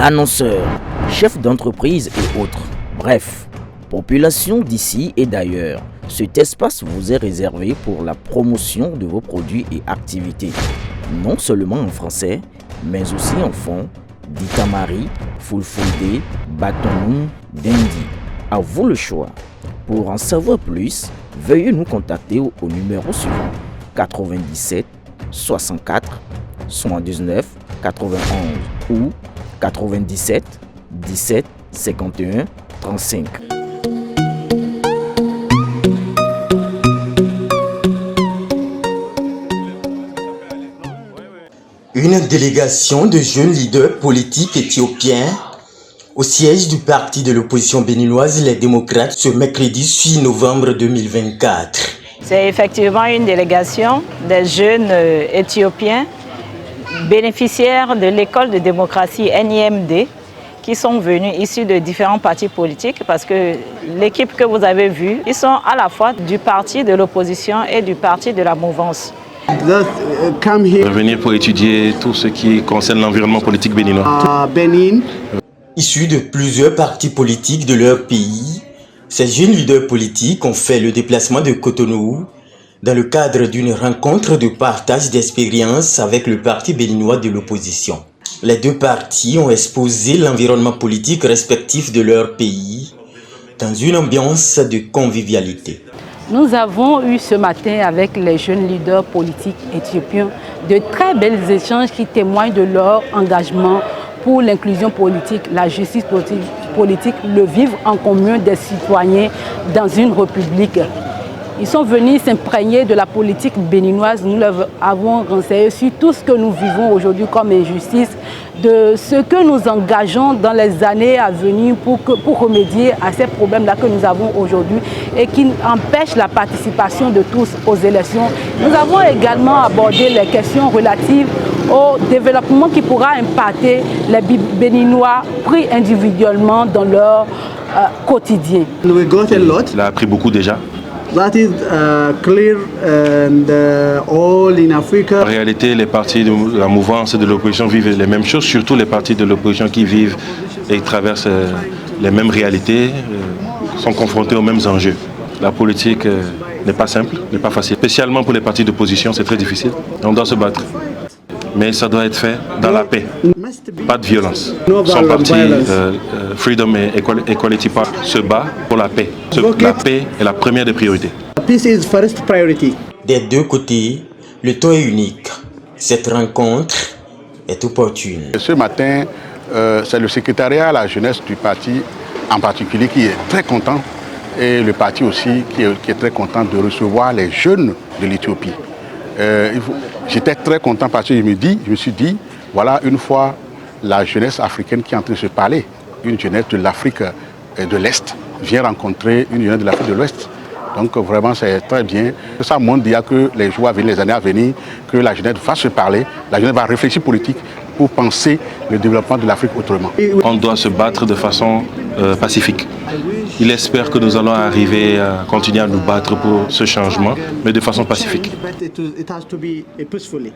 Annonceurs, chefs d'entreprise et autres. Bref, population d'ici et d'ailleurs. Cet espace vous est réservé pour la promotion de vos produits et activités. Non seulement en français, mais aussi en fond, Ditamari, Fulfulde, Batonou, Dendi. À vous le choix. Pour en savoir plus, veuillez nous contacter au numéro suivant 97 64 79 91 ou 97 17 51 35. Une délégation de jeunes leaders politiques éthiopiens au siège du parti de l'opposition béninoise Les Démocrates ce mercredi 6 novembre 2024. C'est effectivement une délégation des jeunes éthiopiens bénéficiaires de l'école de démocratie NIMD qui sont venus issus de différents partis politiques parce que l'équipe que vous avez vue, ils sont à la fois du parti de l'opposition et du parti de la mouvance. Venir pour étudier tout ce qui concerne l'environnement politique béninois. Issus de plusieurs partis politiques de leur pays, ces jeunes leaders politiques ont fait le déplacement de Cotonou dans le cadre d'une rencontre de partage d'expériences avec le parti béninois de l'opposition. Les deux partis ont exposé l'environnement politique respectif de leur pays dans une ambiance de convivialité. Nous avons eu ce matin avec les jeunes leaders politiques éthiopiens de très belles échanges qui témoignent de leur engagement pour l'inclusion politique, la justice politique, le vivre en commun des citoyens dans une république. Ils sont venus s'imprégner de la politique béninoise. Nous leur avons renseigné sur tout ce que nous vivons aujourd'hui comme injustice, de ce que nous engageons dans les années à venir pour remédier à ces problèmes-là que nous avons aujourd'hui et qui empêchent la participation de tous aux élections. Nous avons également abordé les questions relatives au développement qui pourra impacter les Béninois pris individuellement dans leur quotidien. Il a appris beaucoup déjà. That is clear and all in Africa. En réalité, les partis de la mouvance et de l'opposition vivent les mêmes choses, surtout les partis de l'opposition qui vivent et traversent les mêmes réalités, sont confrontés aux mêmes enjeux. La politique n'est pas simple, n'est pas facile. Spécialement pour les partis d'opposition, c'est très difficile. On doit se battre. Mais ça doit être fait dans la paix, pas de violence. Son parti, Freedom and Equality Party, se bat pour la paix. La paix est la première des priorités. Peace is first priority. Des deux côtés, le ton est unique. Cette rencontre est opportune. Ce matin, c'est le secrétariat à la jeunesse du parti en particulier qui est très content et le parti aussi qui est très content de recevoir les jeunes de l'Éthiopie. J'étais très content parce que je me suis dit, voilà une fois la jeunesse africaine qui est en train de se parler, une jeunesse de l'Afrique de l'Est vient rencontrer une jeunesse de l'Afrique de l'Ouest. Donc vraiment c'est très bien. Ça montre déjà que les jours à venir, les années à venir, que la jeunesse va se parler, la jeunesse va réfléchir politique pour penser le développement de l'Afrique autrement. On doit se battre de façon pacifique. Il espère que nous allons arriver à continuer à nous battre pour ce changement, mais de façon pacifique. It has to be peacefully.